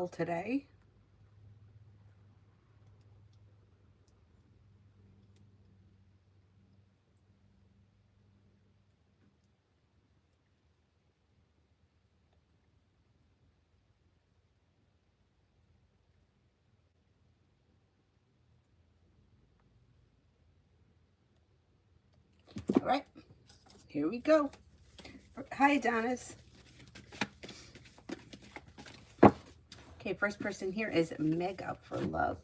today. All right, here we go. Hi, Adonis. Okay, first person here is Mega for love.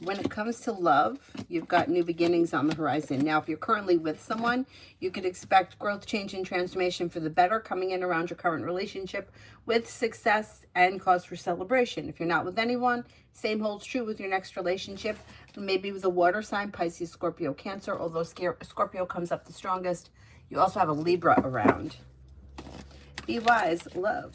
When it comes to love, you've got new beginnings on the horizon. Now, if you're currently with someone, you could expect growth, change, and transformation for the better coming in around your current relationship with success and cause for celebration. If you're not with anyone, same holds true with your next relationship, maybe with a water sign, Pisces, Scorpio, Cancer, although Scorpio comes up the strongest. You also have a Libra around. Be wise, love.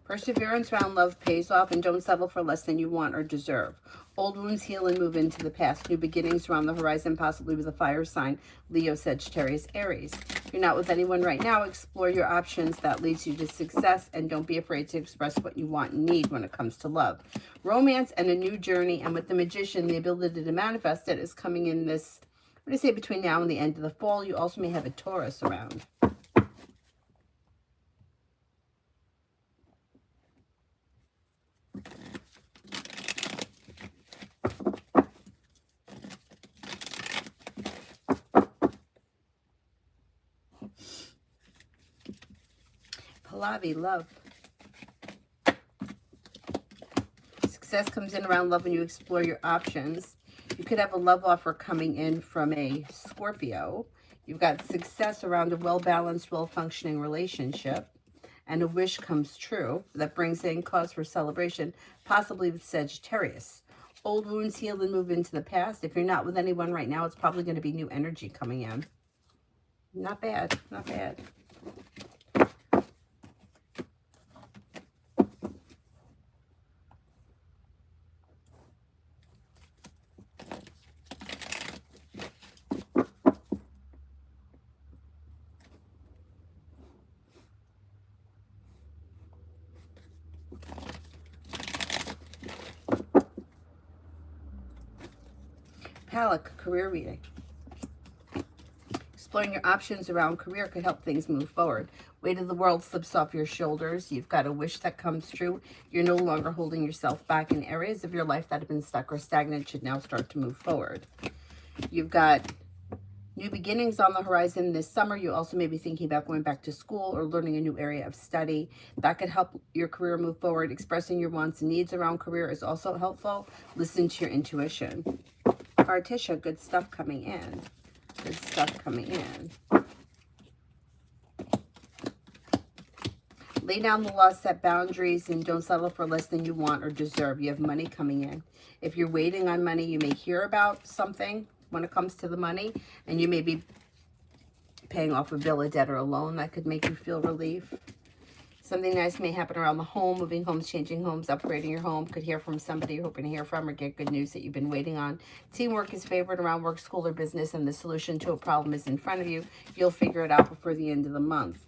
Perseverance around love pays off, and don't settle for less than you want or deserve. Old wounds heal and move into the past. New beginnings around the horizon, possibly with a fire sign, Leo, Sagittarius, Aries. If you're not with anyone right now, explore your options. That leads you to success, and don't be afraid to express what you want and need when it comes to love. Romance and a new journey, and with the Magician, the ability to manifest it is coming in this, what do I say, between now and the end of the fall. You also may have a Taurus around. Pallavi, love. Success comes in around love when you explore your options. You could have a love offer coming in from a Scorpio. You've got success around a well-balanced, well-functioning relationship. And a wish comes true that brings in cause for celebration, possibly with Sagittarius. Old wounds heal and move into the past. If you're not with anyone right now, it's probably going to be new energy coming in. Not bad, not bad. Palak, career reading. Exploring your options around career could help things move forward. Weight of the world slips off your shoulders. You've got a wish that comes true. You're no longer holding yourself back, in areas of your life that have been stuck or stagnant should now start to move forward. You've got new beginnings on the horizon this summer. You also may be thinking about going back to school or learning a new area of study. That could help your career move forward. Expressing your wants and needs around career is also helpful. Listen to your intuition. Artisha, good stuff coming in. Good stuff coming in. Lay down the law, set boundaries, and don't settle for less than you want or deserve. You have money coming in. If you're waiting on money, you may hear about something when it comes to the money, and you may be paying off a bill, a debt, or a loan that could make you feel relief. Something nice may happen around the home, moving homes, changing homes, upgrading your home. Could hear from somebody you're hoping to hear from, or get good news that you've been waiting on. Teamwork is favored around work, school, or business, and the solution to a problem is in front of you. You'll figure it out before the end of the month.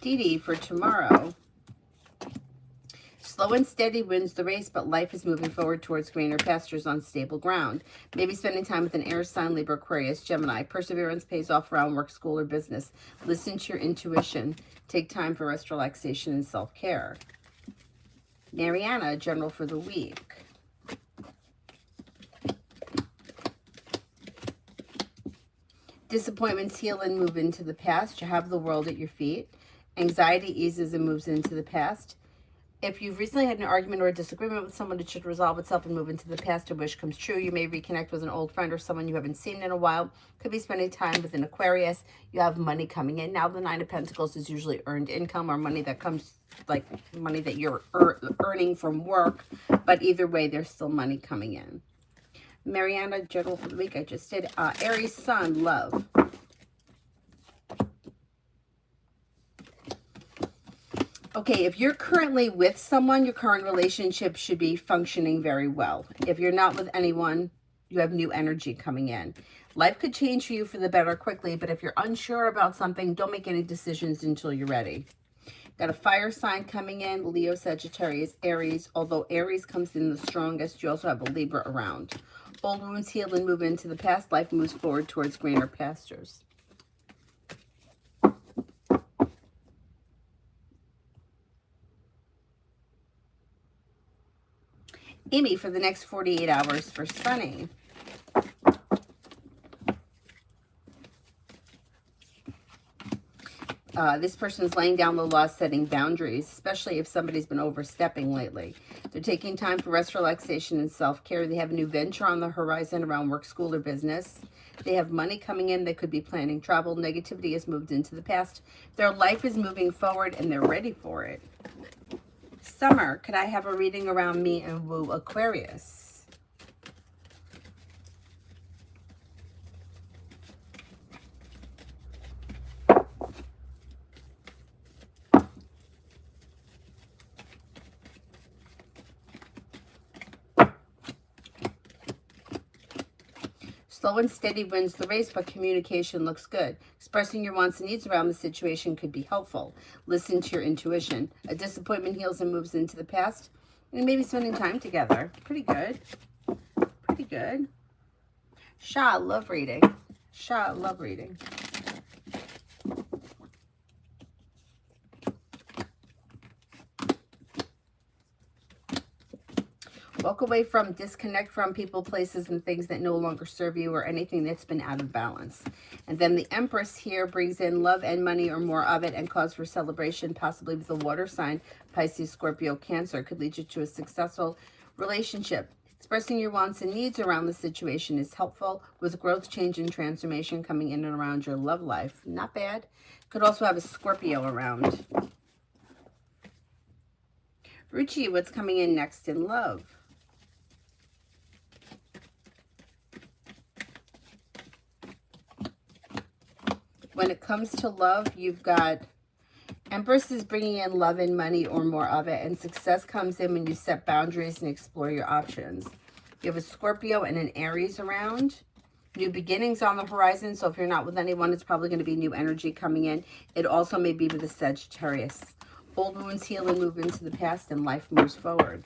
Dee Dee, for tomorrow. Slow and steady wins the race, but life is moving forward towards greener pastures on stable ground. Maybe spending time with an air sign, Libra, Aquarius, Gemini. Perseverance pays off around work, school, or business. Listen to your intuition. Take time for rest, relaxation, and self-care. Mariana, general for the week. Disappointments heal and move into the past. You have the world at your feet. Anxiety eases and moves into the past. If you've recently had an argument or a disagreement with someone, it should resolve itself and move into the past. A wish comes true. You may reconnect with an old friend or someone you haven't seen in a while. Could be spending time with an Aquarius. You have money coming in. Now, the Nine of Pentacles is usually earned income, or money that comes, like money that you're earning from work. But either way, there's still money coming in. Mariana, general for the week, I just did. Aries, Sun, love. Okay, if you're currently with someone, your current relationship should be functioning very well. If you're not with anyone, you have new energy coming in. Life could change for you for the better quickly, but if you're unsure about something, don't make any decisions until you're ready. Got a fire sign coming in, Leo, Sagittarius, Aries. Although Aries comes in the strongest, you also have a Libra around. Old wounds heal and move into the past. Life moves forward towards greener pastures. Amy, for the next 48 hours for Sunny. This person's laying down the law, setting boundaries, especially if somebody's been overstepping lately. They're taking time for rest, relaxation, and self-care. They have a new venture on the horizon around work, school, or business. They have money coming in. They could be planning travel. Negativity has moved into the past. Their life is moving forward, and they're ready for it. Summer, could I have a reading around me and woo Aquarius? Slow and steady wins the race, but communication looks good. Expressing your wants and needs around the situation could be helpful. Listen to your intuition. A disappointment heals and moves into the past. And maybe spending time together. Pretty good. Pretty good. Sha, love reading. Sha, love reading. Walk away from, disconnect from people, places, and things that no longer serve you or anything that's been out of balance. And then the Empress here brings in love and money or more of it and cause for celebration, possibly with a water sign, Pisces, Scorpio, Cancer. Could lead you to a successful relationship. Expressing your wants and needs around the situation is helpful with growth, change, and transformation coming in and around your love life. Not bad. Could also have a Scorpio around. Ruchi, what's coming in next in love? When it comes to love, you've got Empress is bringing in love and money or more of it, and success comes in when you set boundaries and explore your options. You have a Scorpio and an Aries around. New beginnings on the horizon, so if you're not with anyone, it's probably going to be new energy coming in. It also may be with a Sagittarius. Old wounds heal and move into the past, and life moves forward.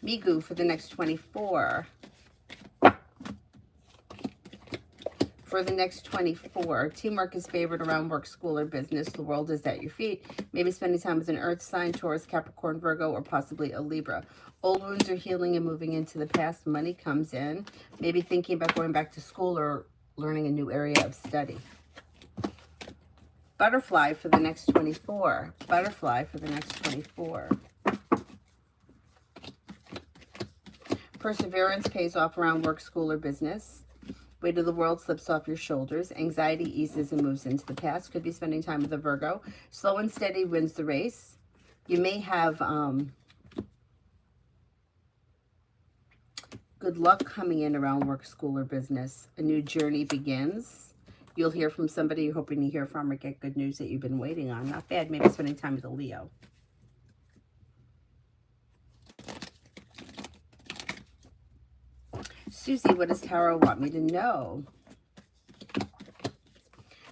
Migu for the next 24. For the next 24, teamwork is favored around work, school, or business. The world is at your feet. Maybe spending time with an earth sign, Taurus, Capricorn, Virgo, or possibly a Libra. Old wounds are healing and moving into the past. Money comes in. Maybe thinking about going back to school or learning a new area of study. Butterfly for the next 24. Butterfly for the next 24. Perseverance pays off around work, school, or business. Weight of the world slips off your shoulders. Anxiety eases and moves into the past. Could be spending time with a Virgo. Slow and steady wins the race. You may have good luck coming in around work, school, or business. A new journey begins. You'll hear from somebody you're hoping to hear from or get good news that you've been waiting on. Not bad. Maybe spending time with a Leo. Susie, what does Tarot want me to know?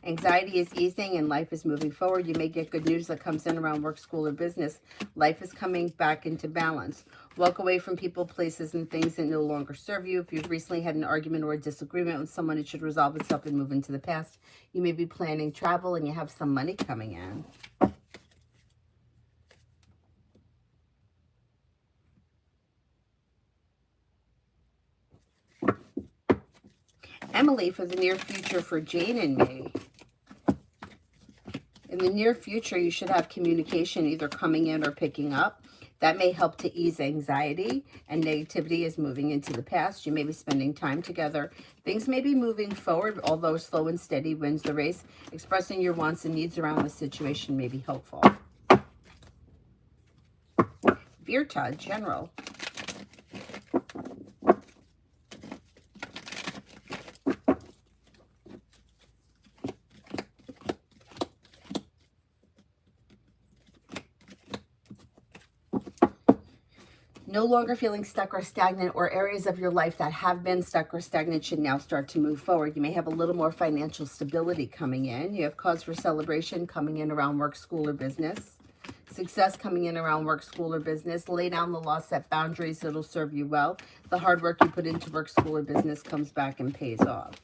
Anxiety is easing and life is moving forward. You may get good news that comes in around work, school, or business. Life is coming back into balance. Walk away from people, places, and things that no longer serve you. If you've recently had an argument or a disagreement with someone, it should resolve itself and move into the past. You may be planning travel and you have some money coming in. Emily, for the near future for Jane and me. In the near future, you should have communication either coming in or picking up. That may help to ease anxiety, and negativity is moving into the past. You may be spending time together. Things may be moving forward, although slow and steady wins the race. Expressing your wants and needs around the situation may be helpful. Virta, general. No longer feeling stuck or stagnant, or areas of your life that have been stuck or stagnant should now start to move forward. You may have a little more financial stability coming in. You have cause for celebration coming in around work, school, or business. Success coming in around work, school, or business. Lay down the law, set boundaries. It'll serve you well. The hard work you put into work, school, or business comes back and pays off.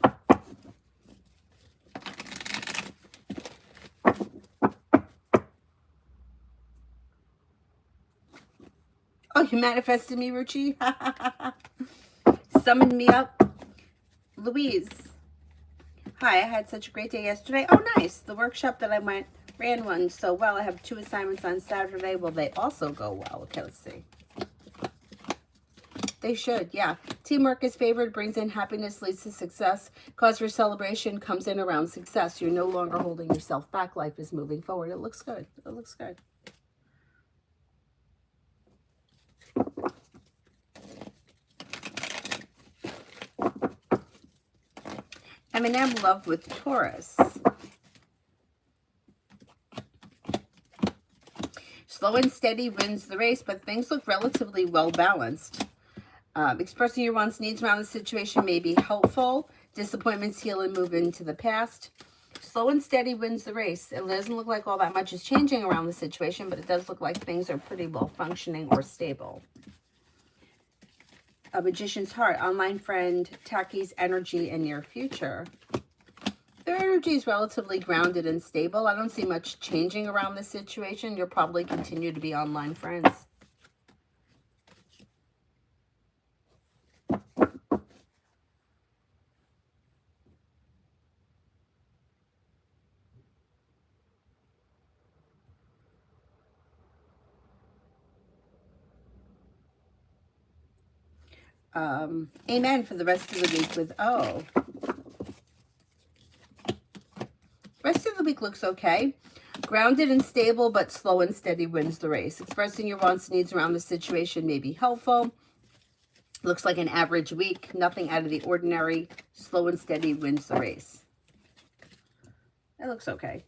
Oh, you manifested me, Ruchi? Summoned me up. Louise. Hi, I had such a great day yesterday. Oh, nice. The workshop that I ran one so well. I have 2 assignments on Saturday. Will they also go well? Okay, let's see. They should, yeah. Teamwork is favored, brings in happiness, leads to success. Cause for celebration comes in around success. You're no longer holding yourself back. Life is moving forward. It looks good. It looks good. M&M, love with Taurus. Slow and steady wins the race, but things look relatively well balanced. Expressing your wants, needs around the situation may be helpful. Disappointments heal and move into the past. Slow and steady wins the race. It doesn't look like all that much is changing around the situation, but it does look like things are pretty well functioning or stable. A Magician's Heart, online friend, Taki's energy and near future. Their energy is relatively grounded and stable. I don't see much changing around this situation. You'll probably continue to be online friends. Amen for the rest of the week with O. Rest of the week looks okay. Grounded and stable, but slow and steady wins the race. Expressing your wants and needs around the situation may be helpful. Looks like an average week. Nothing out of the ordinary. Slow and steady wins the race. It looks okay.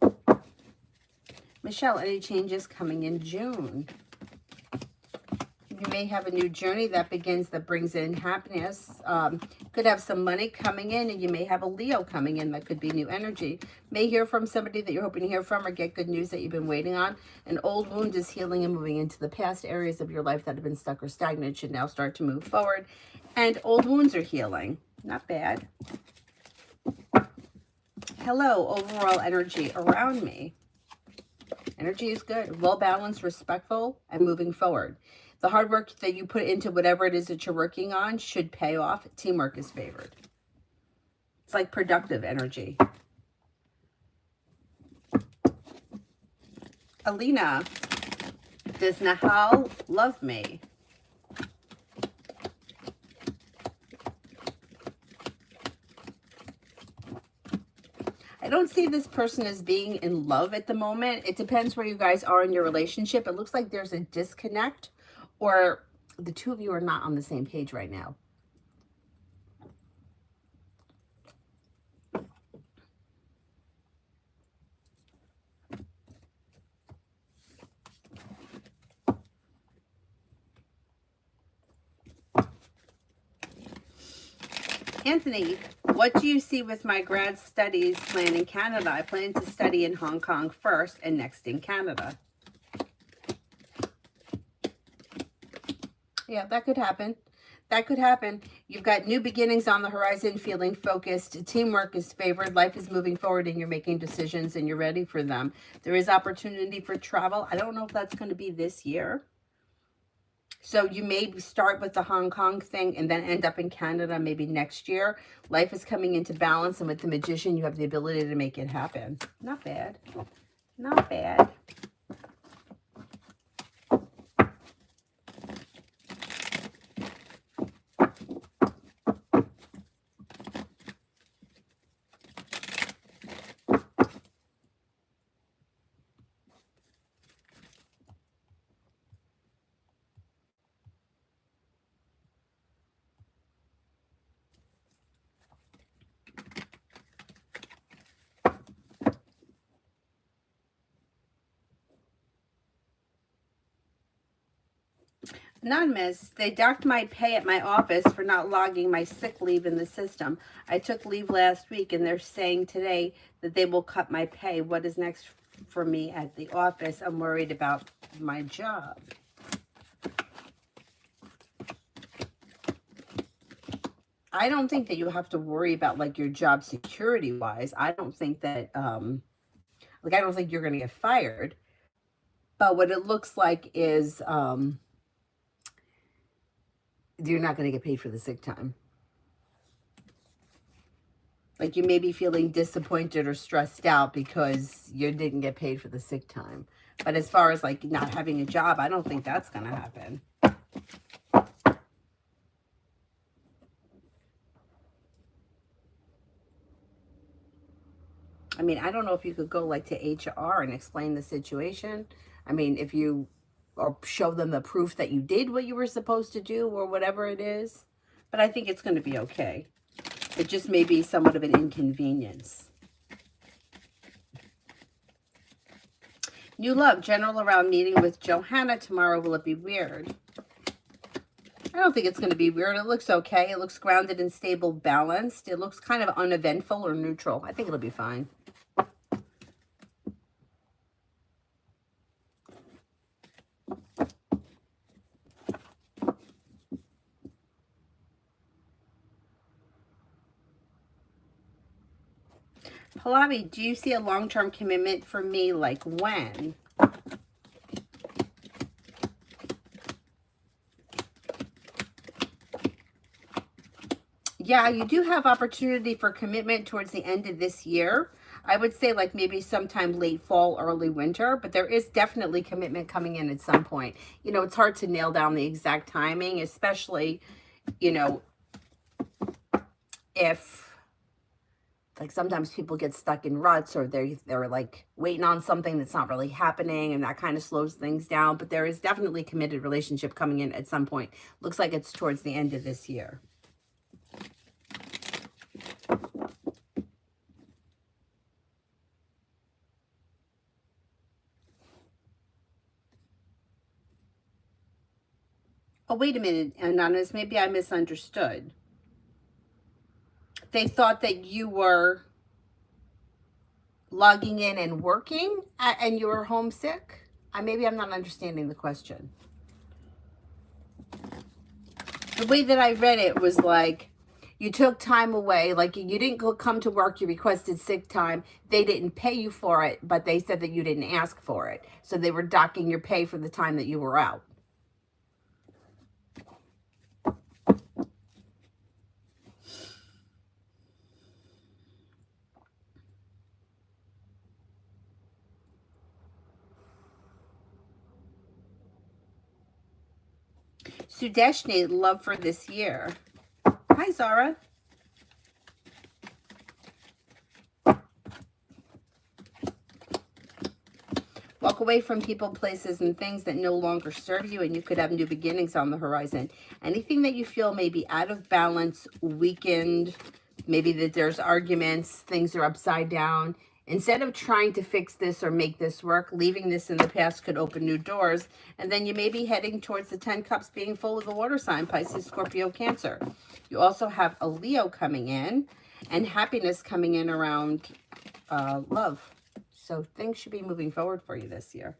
Michelle, any changes coming in June? You may have a new journey that begins, that brings in happiness. Could have some money coming in, and you may have a Leo coming in. That could be new energy. May hear from somebody that you're hoping to hear from, or get good news that you've been waiting on. An old wound is healing and moving into the past. Areas of your life that have been stuck or stagnant should now start to move forward. And old wounds are healing. Not bad. Hello, overall energy around me. Energy is good. Well-balanced, respectful, and moving forward. The hard work that you put into whatever it is that you're working on should pay off. Teamwork is favored. It's like productive energy. Alina, does Nahal love me? I don't see this person as being in love at the moment. It depends where you guys are in your relationship. It looks like there's a disconnect, or the two of you are not on the same page right now. Anthony, what do you see with my grad studies plan in Canada? I plan to study in Hong Kong first and next in Canada. Yeah, that could happen. That could happen. You've got new beginnings on the horizon, feeling focused. Teamwork is favored. Life is moving forward, and you're making decisions, and you're ready for them. There is opportunity for travel. I don't know if that's going to be this year. So you may start with the Hong Kong thing and then end up in Canada maybe next year. Life is coming into balance, and with the Magician, you have the ability to make it happen. Not bad. Not bad. Anonymous, they docked my pay at my office for not logging my sick leave in the system. I took leave last week and they're saying today that they will cut my pay. What is next for me at the office? I'm worried about my job. I don't think that you have to worry about like your job security wise. I don't think that like I don't think you're going to get fired. But what it looks like is you're not going to get paid for the sick time. Like you may be feeling disappointed or stressed out because you didn't get paid for the sick time. But as far as like not having a job, I don't think that's going to happen. I mean, I don't know if you could go like to HR and explain the situation. I mean, if you or show them the proof that you did what you were supposed to do or whatever it is. But I think it's going to be okay. It just may be somewhat of an inconvenience. New love, general around meeting with Johanna tomorrow. Will it be weird? I don't think it's going to be weird. It looks okay. It looks grounded and stable, balanced. It looks kind of uneventful or neutral. I think it'll be fine. Pallavi, do you see a long-term commitment for me? Like when? Yeah, you do have opportunity for commitment towards the end of this year. I would say like maybe sometime late fall, early winter, but there is definitely commitment coming in at some point. You know, it's hard to nail down the exact timing, especially, you know, if like sometimes people get stuck in ruts or they're like waiting on something that's not really happening and that kind of slows things down. But there is definitely committed relationship coming in at some point. Looks like it's towards the end of this year. Oh, wait a minute, Anonymous. Maybe I misunderstood. They thought that you were logging in and working and you were homesick. Maybe I'm not understanding the question. The way that I read it was like you took time away, like you didn't come to work, you requested sick time. They didn't pay you for it, but they said that you didn't ask for it. So they were docking your pay for the time that you were out. Sudeshni, love for this year. Hi, Zara. Walk away from people, places, and things that no longer serve you, and you could have new beginnings on the horizon. Anything that you feel may be out of balance, weakened, maybe that there's arguments, things are upside down. Instead of trying to fix this or make this work, leaving this in the past could open new doors. And then you may be heading towards the 10 cups being full of the water sign, Pisces, Scorpio, Cancer. You also have a Leo coming in and happiness coming in around love. So things should be moving forward for you this year.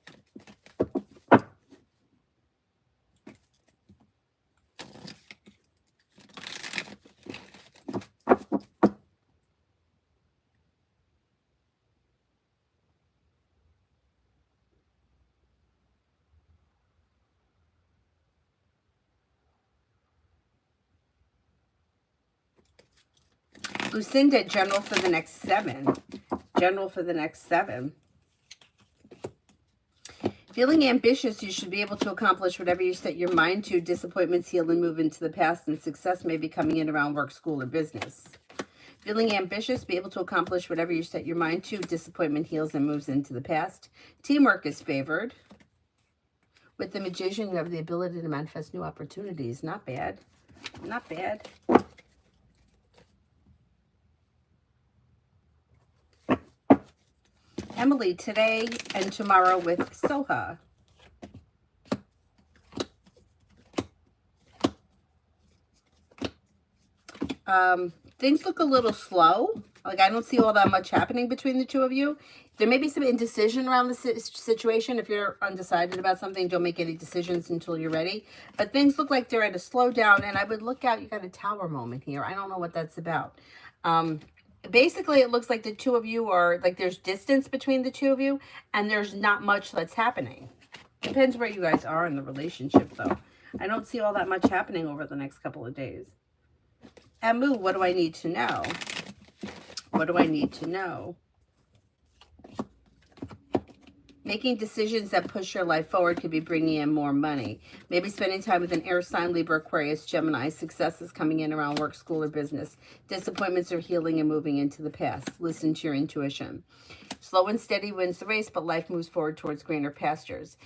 Lucinda, general for the next 7. General for the next 7. Feeling ambitious, you should be able to accomplish whatever you set your mind to. Disappointments heal and move into the past, and success may be coming in around work, school, or business. Feeling ambitious, be able to accomplish whatever you set your mind to. Disappointment heals and moves into the past. Teamwork is favored. With the Magician, you have the ability to manifest new opportunities. Not bad. Not bad. Emily, today and tomorrow with Soha. Things look a little slow. Like, I don't see all that much happening between the two of you. There may be some indecision around the situation. If you're undecided about something, don't make any decisions until you're ready. But things look like they're at a slowdown, and I would look out. You got a tower moment here. I don't know what that's about. Basically, it looks like the two of you are, like, there's distance between the two of you, and there's not much that's happening. Depends where you guys are in the relationship, though. I don't see all that much happening over the next couple of days. Amu, what do I need to know? What do I need to know? Making decisions that push your life forward could be bringing in more money. Maybe spending time with an air sign, Libra, Aquarius, Gemini. Success is coming in around work, school, or business. Disappointments are healing and moving into the past. Listen to your intuition. Slow and steady wins the race, but life moves forward towards greener pastures.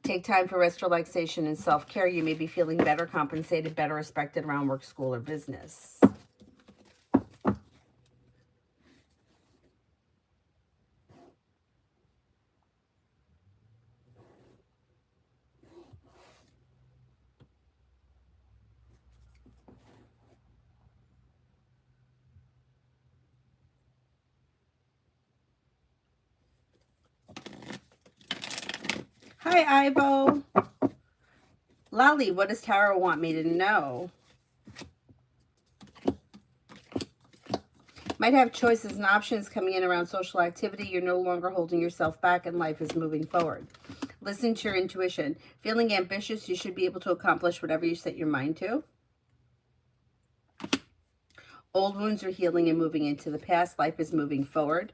Take time for rest, relaxation, and self-care. You may be feeling better compensated, better respected around work, school, or business. Hi, Ivo. Lolly, what does Tarot want me to know? Might have choices and options coming in around social activity. You're no longer holding yourself back and life is moving forward. Listen to your intuition. Feeling ambitious, you should be able to accomplish whatever you set your mind to. Old wounds are healing and moving into the past. Life is moving forward.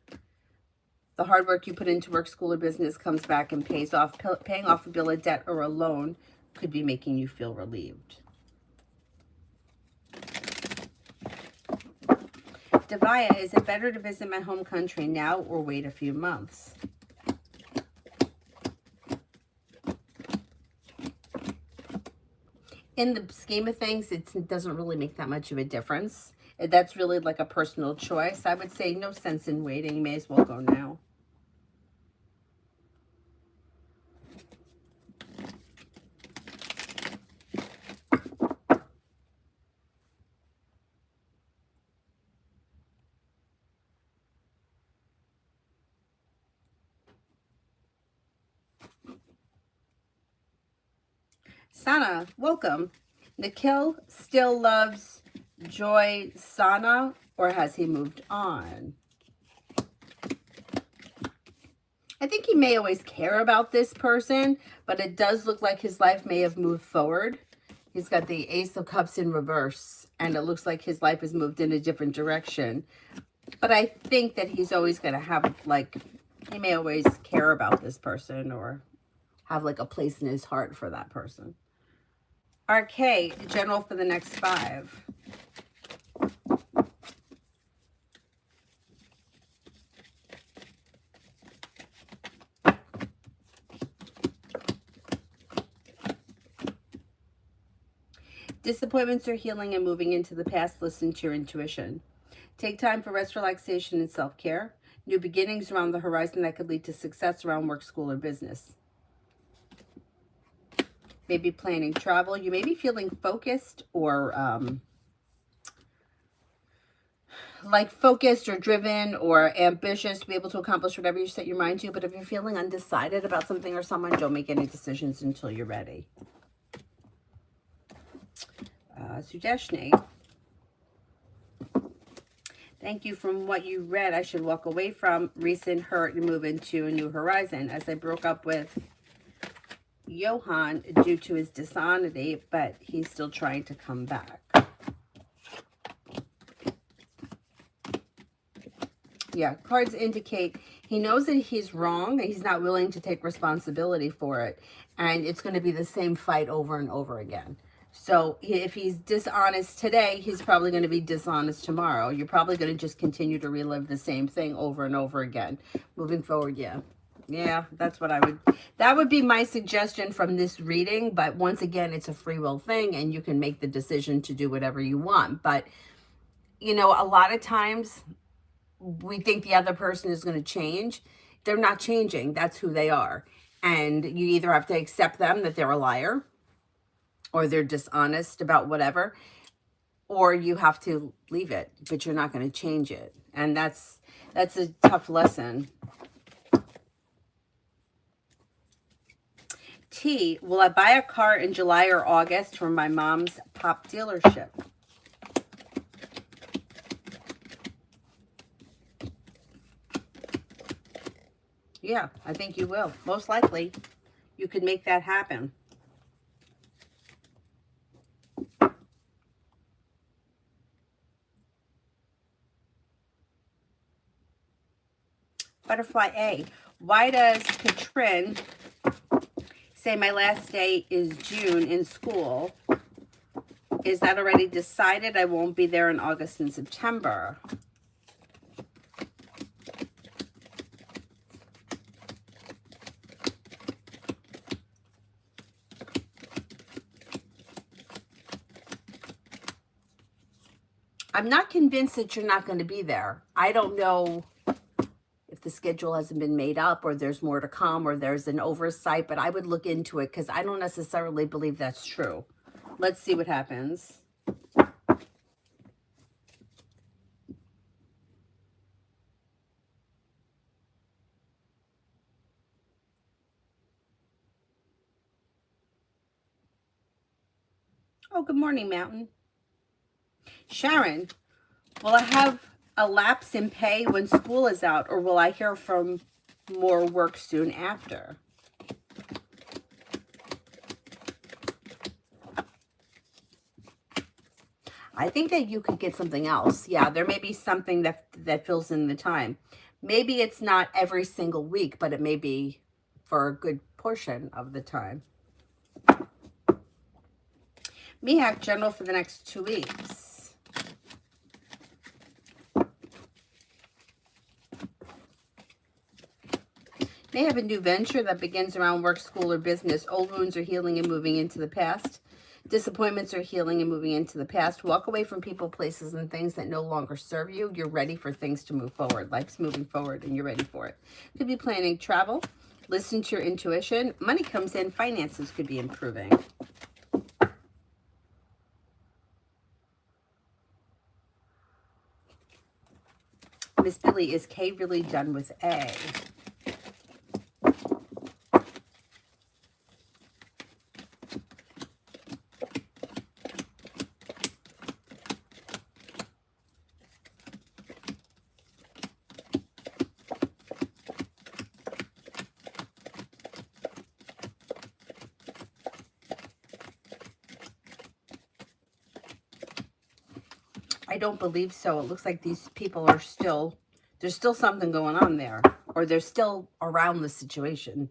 The hard work you put into work, school, or business comes back and pays off. Paying off a bill of debt or a loan could be making you feel relieved. Devaya, is it better to visit my home country now or wait a few months? In the scheme of things, it doesn't really make that much of a difference. That's really like a personal choice. I would say no sense in waiting. May as well go now. Sana, welcome. Nikhil still loves Joy Sana, or has he moved on? I think he may always care about this person, but it does look like his life may have moved forward. He's got the Ace of Cups in reverse, and it looks like his life has moved in a different direction. But I think that he's always going to have, like, he may always care about this person or have, like, a place in his heart for that person. RK, general for the next 5. Disappointments are healing and moving into the past. Listen to your intuition. Take time for rest, relaxation, and self-care. New beginnings around the horizon that could lead to success around work, school, or business. Maybe planning travel. You may be feeling focused or like focused or driven or ambitious to be able to accomplish whatever you set your mind to. But if you're feeling undecided about something or someone, don't make any decisions until you're ready. Sudeshni, thank you. From what you read, I should walk away from recent hurt and move into a new horizon. As I broke up with Johan due to his dishonesty, but he's still trying to come back. Yeah, cards indicate he knows that he's wrong, and he's not willing to take responsibility for it, and it's going to be the same fight over and over again. So if he's dishonest today, he's probably going to be dishonest tomorrow. You're probably going to just continue to relive the same thing over and over again. Moving forward, yeah. Yeah, that's what that would be my suggestion from this reading. But once again, it's a free will thing, and you can make the decision to do whatever you want. But, you know, a lot of times we think the other person is going to change. They're not changing. That's who they are. And you either have to accept them, that they're a liar, or they're dishonest about whatever. or you have to leave it, but you're not going to change it. And that's a tough lesson. T, will I buy a car in July or August from my mom's pop dealership? Yeah, I think you will. Most likely, you could make that happen. Butterfly A, why does Katrin say my last day is June in school? Is that already decided? I won't be there in August and September. I'm not convinced that you're not going to be there. I don't know if the schedule hasn't been made up or there's more to come or there's an oversight, but I would look into it because I don't necessarily believe that's true. Let's see what happens. Oh, good morning, Mountain. Sharon, will I have a lapse in pay when school is out, or will I hear from more work soon after? I think that you could get something else. Yeah, there may be something that fills in the time. Maybe it's not every single week, but it may be for a good portion of the time. Mihak, general for the next 2 weeks. May have a new venture that begins around work, school, or business. Old wounds are healing and moving into the past. Disappointments are healing and moving into the past. Walk away from people, places, and things that no longer serve you. You're ready for things to move forward. Life's moving forward, and you're ready for it. Could be planning travel. Listen to your intuition. Money comes in. Finances could be improving. Miss Billy, is K really done with A? I don't believe so. It looks like these people are still, there's still something going on there, or they're still around the situation.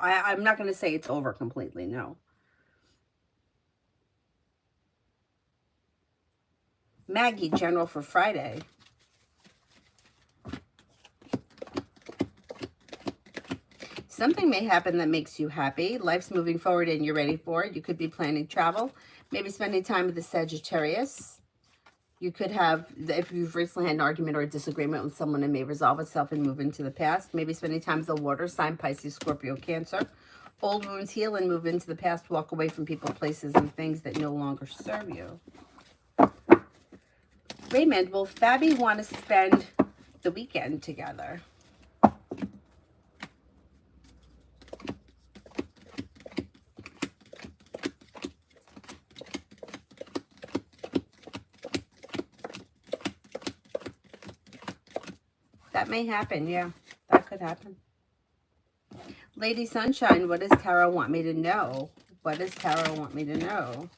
I'm not going to say it's over completely, no. Maggie, general for Friday. Something may happen that makes you happy. Life's moving forward and you're ready for it. You could be planning travel, maybe spending time with the Sagittarius. You could have, if you've recently had an argument or a disagreement with someone, it may resolve itself and move into the past. Maybe spending time with the water sign, Pisces, Scorpio, Cancer. Old wounds heal and move into the past. Walk away from people, places, and things that no longer serve you. Raymond, will Fabi want to spend the weekend together? That may happen, yeah. That could happen. Lady Sunshine, what does Tarot want me to know? What does Tarot want me to know?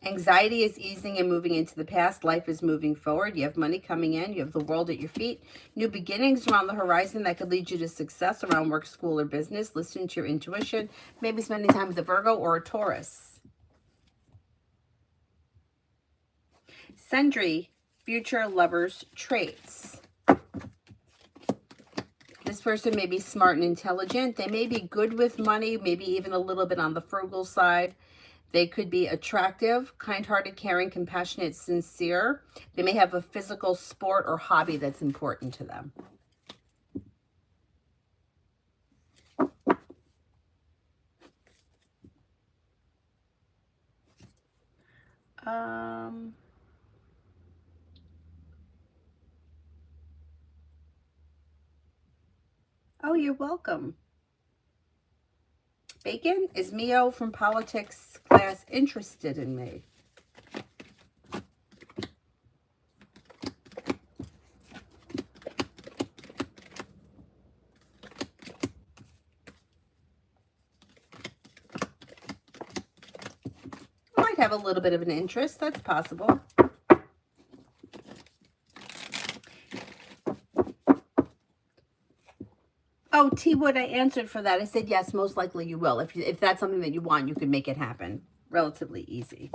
Anxiety is easing and moving into the past. Life is moving forward. You have money coming in. You have the world at your feet. New beginnings around the horizon that could lead you to success around work, school, or business. Listen to your intuition. Maybe spending time with a Virgo or a Taurus. Sundry, future lovers' traits. This person may be smart and intelligent. They may be good with money, maybe even a little bit on the frugal side. They could be attractive, kind-hearted, caring, compassionate, sincere. They may have a physical sport or hobby that's important to them. Oh, you're welcome. Bacon, is Mio from politics class interested in me? Might have a little bit of an interest. That's possible. Oh, T Wood, I answered for that. I said yes, most likely you will. If that's something that you want, you can make it happen. Relatively easy.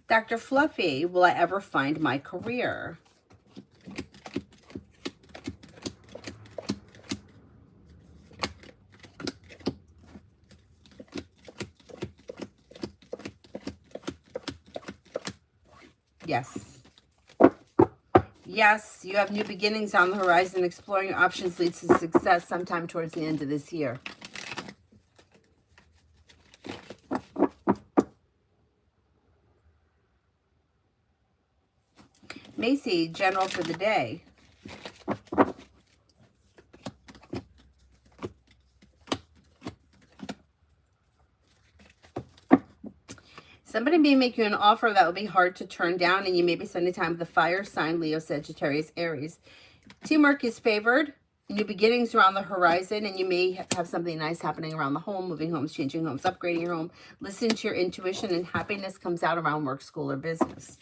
Dr. Fluffy, will I ever find my career? Yes. Yes, you have new beginnings on the horizon. Exploring your options leads to success sometime towards the end of this year. Macy, general for the day. Somebody may make you an offer that will be hard to turn down, and you may be spending time with the fire sign, Leo, Sagittarius, Aries. Teamwork is favored. New beginnings are on the horizon, and you may have something nice happening around the home, moving homes, changing homes, upgrading your home. Listen to your intuition, and happiness comes out around work, school, or business.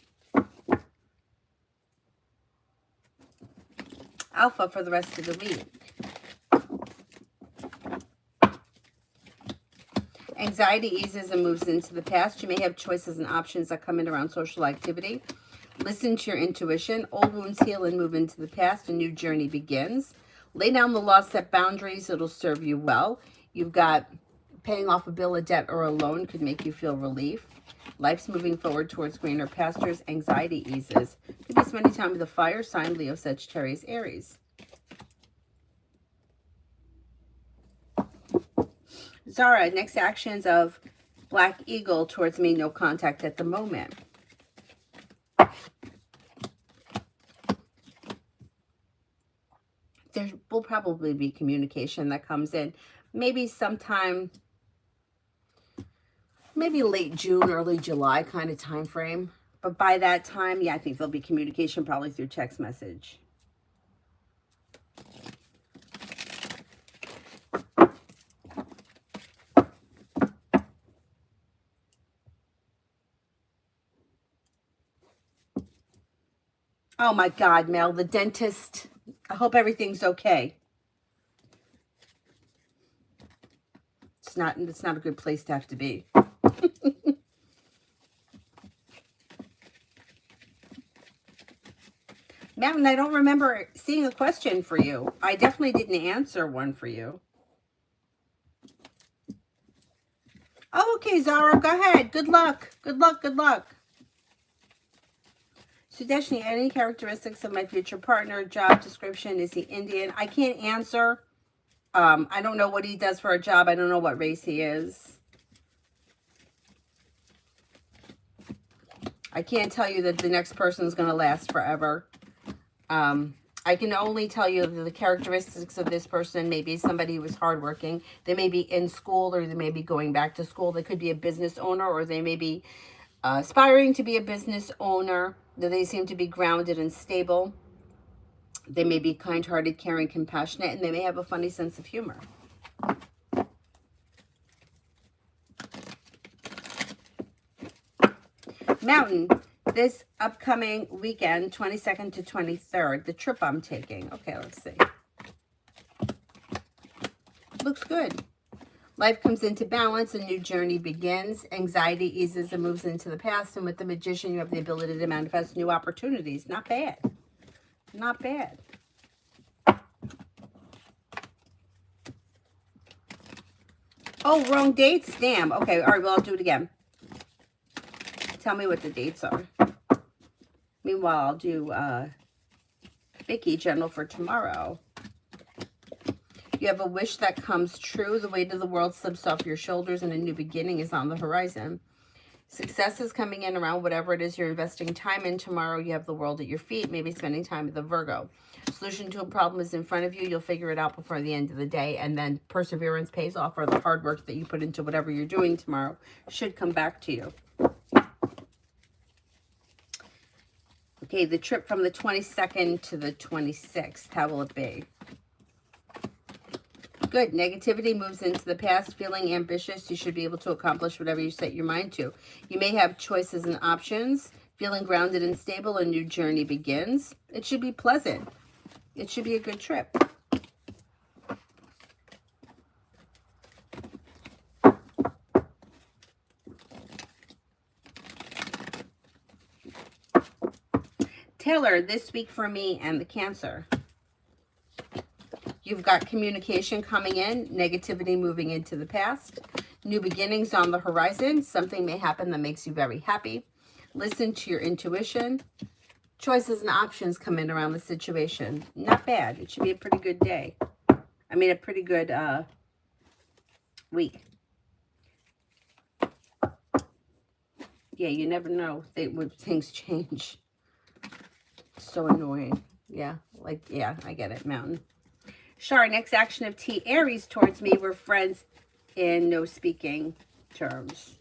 Alpha for the rest of the week. Anxiety eases and moves into the past. You may have choices and options that come in around social activity. Listen to your intuition. Old wounds heal and move into the past. A new journey begins. Lay down the law, set boundaries. It'll serve you well. You've got paying off a bill, a debt, or a loan could make you feel relief. Life's moving forward towards greener pastures. Anxiety eases. Could be spending time with a fire sign, Leo, Sagittarius, Aries. Zara, next actions of Black Eagle towards me, no contact at the moment. There will probably be communication that comes in. Maybe sometime, maybe late June, early July kind of time frame. But by that time, yeah, I think there'll be communication probably through text message. Oh my God, Mel, the dentist. I hope everything's okay. It's not a good place to have to be. Mountain, I don't remember seeing a question for you. I definitely didn't answer one for you. Oh, okay, Zara, go ahead. Good luck. Good luck. Good luck. Sudeshni, any characteristics of my future partner? Job description, is he Indian? I can't answer. I don't know what he does for a job. I don't know what race he is. I can't tell you that the next person is going to last forever. I can only tell you the characteristics of this person. Maybe somebody who is hardworking. They may be in school, or they may be going back to school. They could be a business owner, or they may be aspiring to be a business owner. They seem to be grounded and stable. They may be kind-hearted, caring, compassionate, and they may have a funny sense of humor. Mountain, this upcoming weekend, 22nd to 23rd, the trip I'm taking. Okay, let's see. Looks good. Life comes into balance, a new journey begins. Anxiety eases and moves into the past. And with the Magician, you have the ability to manifest new opportunities. Not bad. Not bad. Oh, wrong dates? Damn. Okay, all right, well, I'll do it again. Tell me what the dates are. Meanwhile, I'll do Vicky, general for tomorrow. You have a wish that comes true. The weight of the world slips off your shoulders and a new beginning is on the horizon. Success is coming in around whatever it is you're investing time in. Tomorrow you have the world at your feet, maybe spending time with a Virgo. Solution to a problem is in front of you. You'll figure it out before the end of the day, and then perseverance pays off, or the hard work that you put into whatever you're doing tomorrow should come back to you. Okay, the trip from the 22nd to the 26th, how will it be? Good. Negativity moves into the past. Feeling ambitious, you should be able to accomplish whatever you set your mind to. You may have choices and options. Feeling grounded and stable, a new journey begins. It should be pleasant. It should be a good trip. Taylor, this week for me and the Cancer. You've got communication coming in, negativity moving into the past, new beginnings on the horizon. Something may happen that makes you very happy. Listen to your intuition. Choices and options come in around the situation. Not bad. It should be a pretty good day. I mean, a pretty good week. Yeah, you never know when things change. So annoying. Yeah, I get it, Mountain. Shar, next action of T. Aries towards me. We're friends in no speaking terms.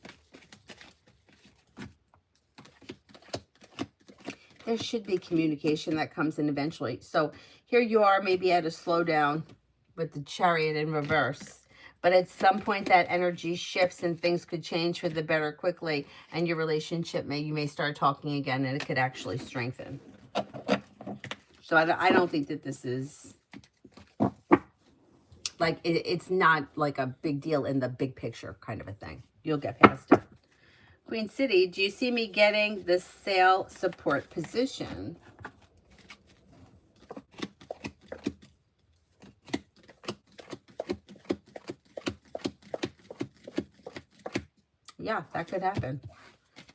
There should be communication that comes in eventually. So here you are, maybe at a slowdown with the Chariot in reverse. But at some point that energy shifts and things could change for the better quickly. And your relationship, you may start talking again and it could actually strengthen. So I don't think that this is... like, it's not like a big deal in the big picture kind of a thing. You'll get past it. Queen City, do you see me getting the sale support position? Yeah, that could happen.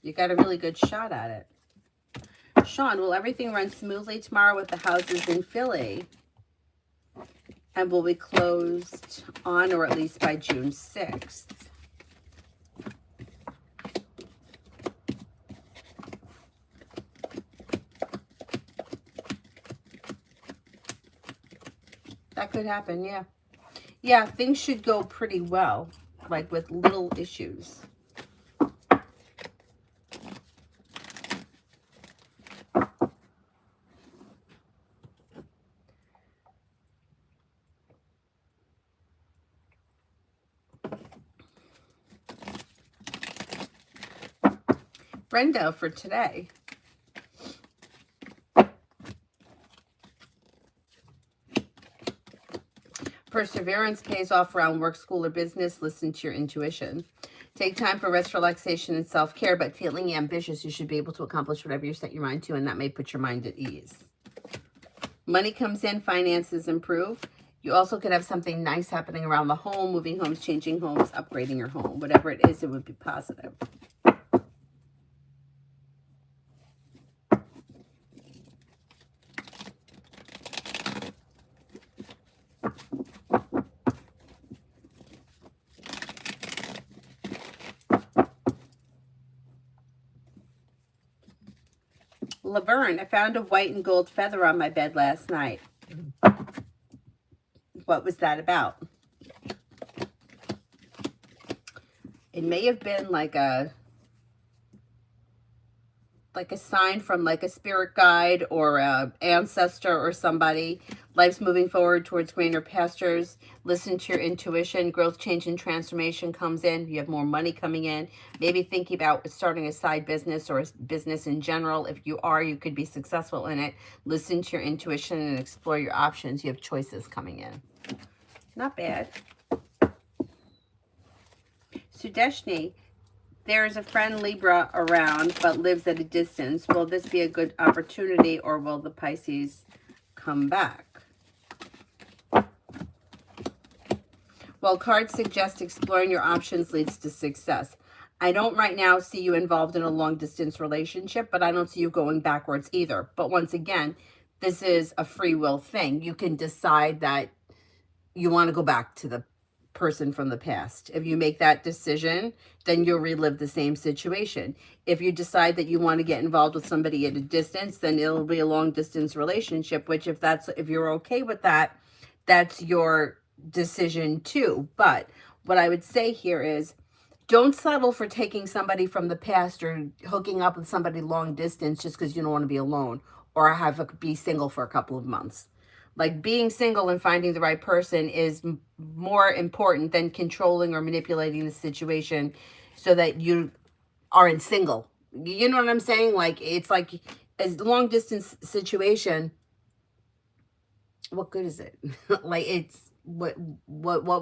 You got a really good shot at it. Sean, will everything run smoothly tomorrow with the houses in Philly? And will be closed on or at least by June 6th. That could happen, yeah. Yeah, things should go pretty well, like with little issues. Brenda for today. Perseverance pays off around work, school, or business. Listen to your intuition. Take time for rest, relaxation, and self-care, but feeling ambitious, you should be able to accomplish whatever you set your mind to, and that may put your mind at ease. Money comes in, finances improve. You also could have something nice happening around the home, moving homes, changing homes, upgrading your home. Whatever it is, it would be positive. Laverne, I found a white and gold feather on my bed last night. What was that about? It may have been like a sign from like a spirit guide or a ancestor or somebody. Life's moving forward towards greener pastures. Listen to your intuition. Growth, change, and transformation comes in. You have more money coming in. Maybe thinking about starting a side business or a business in general. If you are, you could be successful in it. Listen to your intuition and explore your options. You have choices coming in. Not bad. Sudeshni, there is a friend Libra around but lives at a distance. Will this be a good opportunity or will the Pisces come back? Well, cards suggest exploring your options leads to success. I don't right now see you involved in a long distance relationship, but I don't see you going backwards either. But once again, this is a free will thing. You can decide that you want to go back to the person from the past. If you make that decision, then you'll relive the same situation. If you decide that you want to get involved with somebody at a distance, then it'll be a long distance relationship, which if you're okay with that, that's your decision too. But what I would say here is, don't settle for taking somebody from the past or hooking up with somebody long distance just because you don't want to be alone or be single for a couple of months. Like, being single and finding the right person is more important than controlling or manipulating the situation so that you aren't single. You know what I'm saying? Like, it's like a long distance situation. What good is it? Like, it's what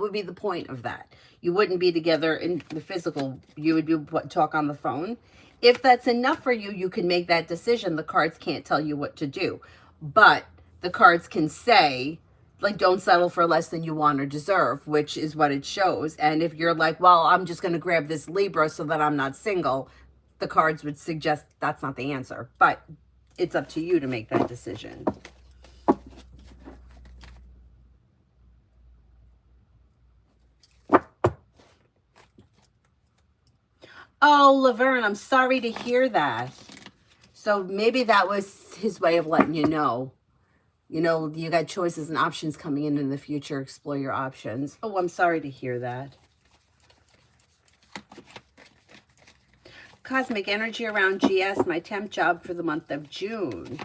would be the point of that? You wouldn't be together in the physical. You would talk on the phone. If that's enough for you, you can make that decision. The cards can't tell you what to do, but the cards can say, like, don't settle for less than you want or deserve, which is what it shows. And if you're like, well, I'm just going to grab this Libra so that I'm not single, the cards would suggest that's not the answer. But it's up to you to make that decision. Oh, Laverne, I'm sorry to hear that. So maybe that was his way of letting you know. You know, you got choices and options coming in the future. Explore your options. Oh, I'm sorry to hear that. Cosmic energy around GS, my temp job for the month of June.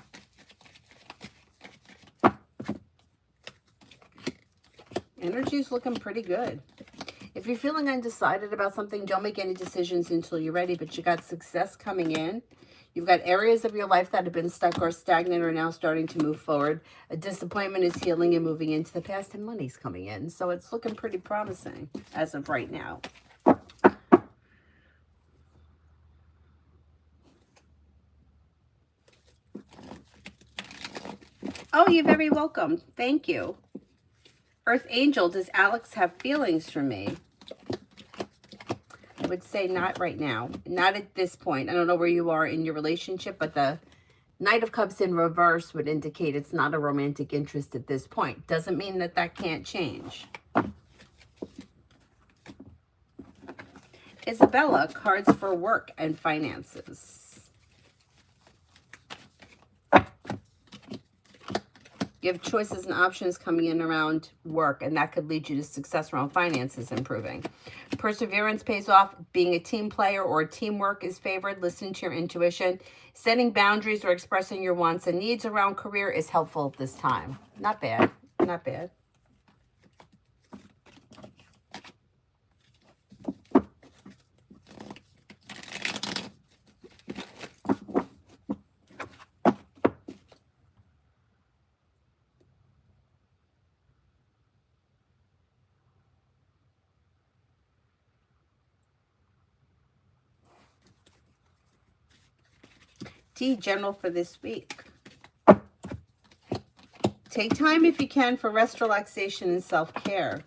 Energy's looking pretty good. If you're feeling undecided about something, don't make any decisions until you're ready, but you got success coming in. You've got areas of your life that have been stuck or stagnant are now starting to move forward. A disappointment is healing and moving into the past, and money's coming in. So it's looking pretty promising as of right now. Oh, you're very welcome. Thank you. Earth Angel, does Alex have feelings for me? I would say not right now. Not at this point. I don't know where you are in your relationship, but the Knight of Cups in reverse would indicate it's not a romantic interest at this point. Doesn't mean that that can't change. Isabella, cards for work and finances. You have choices and options coming in around work, and that could lead you to success around finances improving. Perseverance pays off. Being a team player or teamwork is favored. Listen to your intuition. Setting boundaries or expressing your wants and needs around career is helpful at this time. Not bad. Not bad. General for this week. Take time if you can for rest, relaxation, and self-care.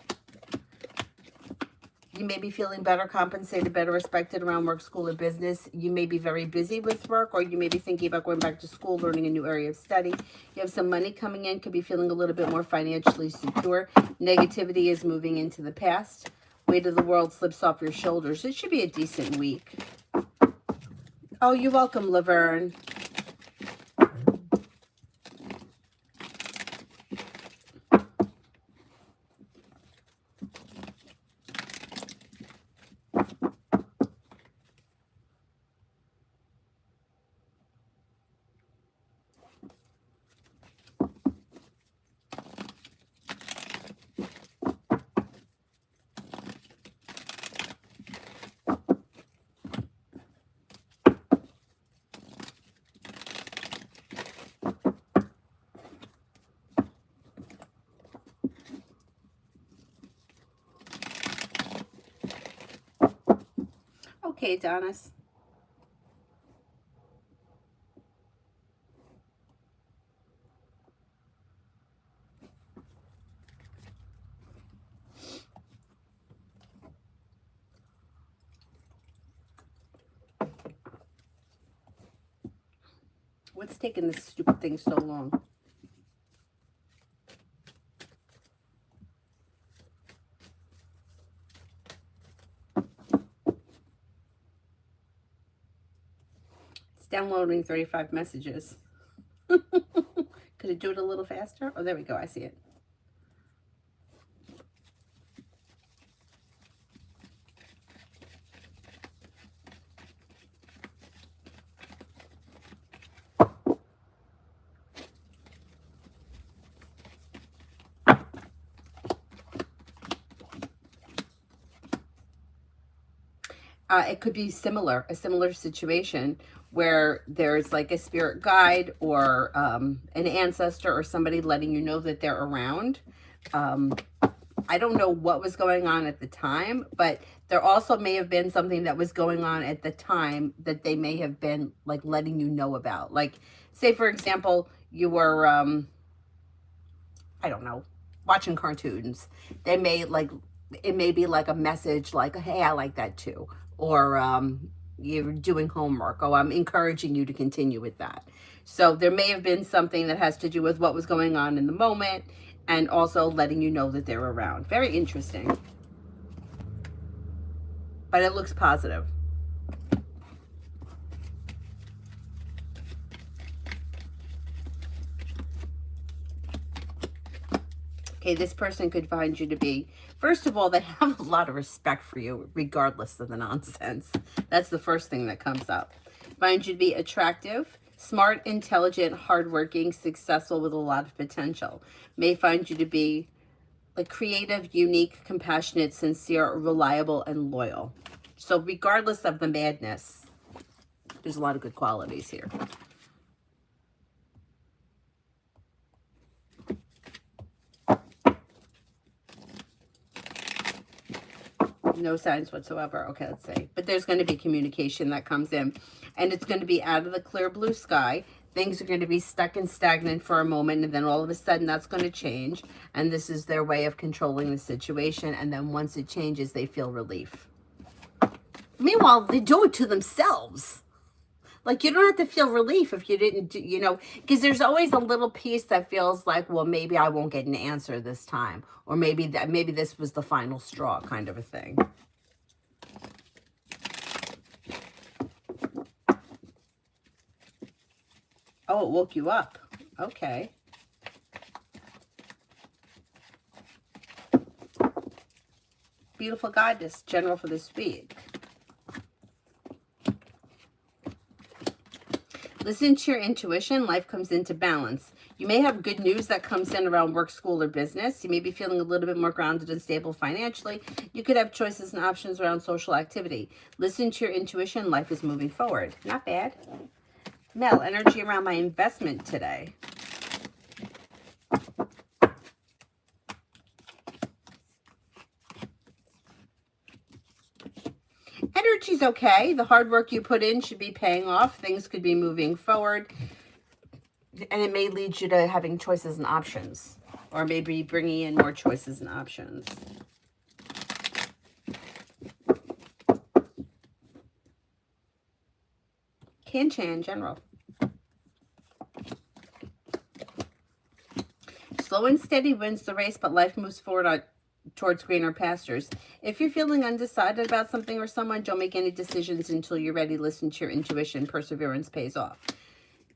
You may be feeling better compensated, better respected around work, school, or business. You may be very busy with work, or you may be thinking about going back to school, learning a new area of study. You have some money coming in, could be feeling a little bit more financially secure. Negativity is moving into the past. Weight of the world slips off your shoulders. It should be a decent week. Oh, you're welcome, Laverne. Okay, Donis. What's taking this stupid thing so long? downloading 35 messages. Could it do it a little faster? Oh, there we go. I see it. It could be a similar situation where there's like a spirit guide or an ancestor or somebody letting you know that they're around. I don't know what was going on at the time, but there also may have been something that was going on at the time that they may have been like letting you know about. Like, say, for example, you were, I don't know, watching cartoons. They may like, it may be like a message like, hey, I like that too. Or you're doing homework. Oh, I'm encouraging you to continue with that. So there may have been something that has to do with what was going on in the moment and also letting you know that they're around. Very interesting. But it looks positive. Okay, this person could find you to be, first of all, they have a lot of respect for you, regardless of the nonsense. That's the first thing that comes up. Find you to be attractive, smart, intelligent, hardworking, successful with a lot of potential. May find you to be like creative, unique, compassionate, sincere, reliable, and loyal. So regardless of the madness, there's a lot of good qualities here. No signs whatsoever. Okay, let's see. But there's going to be communication that comes in. And it's going to be out of the clear blue sky. Things are going to be stuck and stagnant for a moment. And then all of a sudden, that's going to change. And this is their way of controlling the situation. And then once it changes, they feel relief. Meanwhile, they do it to themselves. Like, you don't have to feel relief if you didn't, you know, because there's always a little piece that feels like, well, maybe I won't get an answer this time. Or maybe this was the final straw kind of a thing. Oh, it woke you up. Okay. Beautiful Goddess, General for this week. Listen to your intuition. Life comes into balance. You may have good news that comes in around work, school, or business. You may be feeling a little bit more grounded and stable financially. You could have choices and options around social activity. Listen to your intuition. Life is moving forward. Not bad. Mel, energy around my investment today. Energy's okay. The hard work you put in should be paying off. Things could be moving forward. And it may lead you to having choices and options. Or maybe bringing in more choices and options. Cancha in general. Slow and steady wins the race, but life moves forward towards greener pastures. If you're feeling undecided about something or someone, don't make any decisions until you're ready. Listen to your intuition. Perseverance pays off.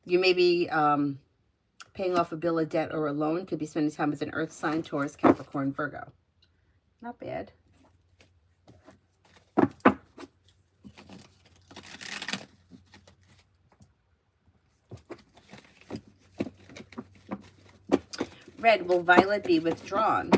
You may be paying off a bill of debt or a loan. Could be spending time with an earth sign, Taurus, Capricorn, Virgo. Not bad. Red, will violet be withdrawn?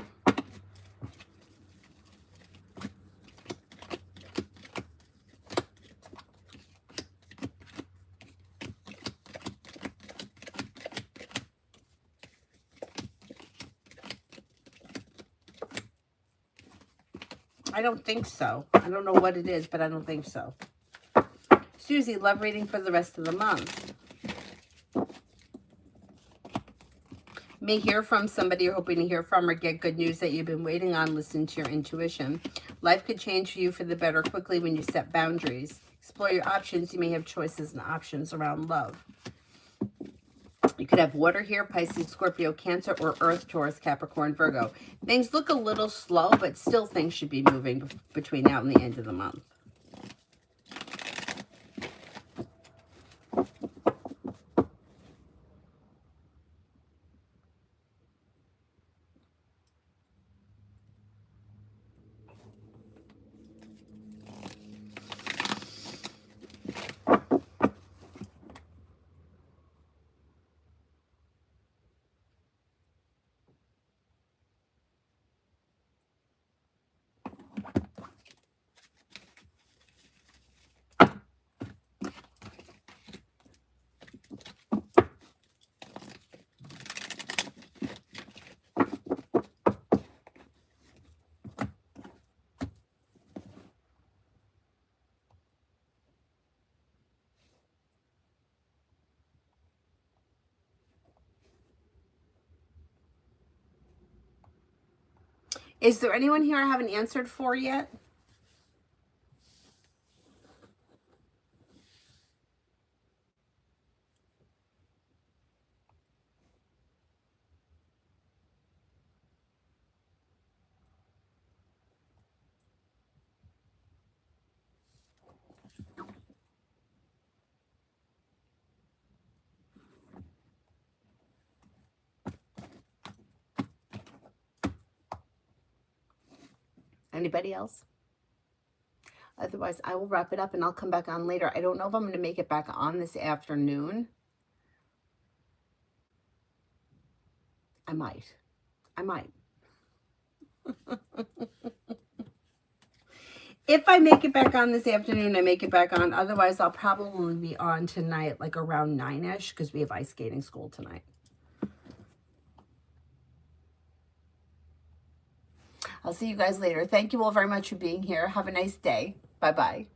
I don't think so. I don't know what it is, but I don't think so. Susie, love reading for the rest of the month. May hear from somebody you're hoping to hear from or get good news that you've been waiting on. Listen to your intuition. Life could change for you for the better quickly when you set boundaries. Explore your options. You may have choices and options around love. You could have water here, Pisces, Scorpio, Cancer, or Earth, Taurus, Capricorn, Virgo. Things look a little slow, but still things should be moving between now and the end of the month. Is there anyone here I haven't answered for yet? Anybody else? Otherwise, I will wrap it up and I'll come back on later. I don't know if I'm going to make it back on this afternoon. I might. I might. If I make it back on this afternoon, I make it back on. Otherwise, I'll probably be on tonight, like around 9-ish, because we have ice skating school tonight. I'll see you guys later. Thank you all very much for being here. Have a nice day. Bye-bye.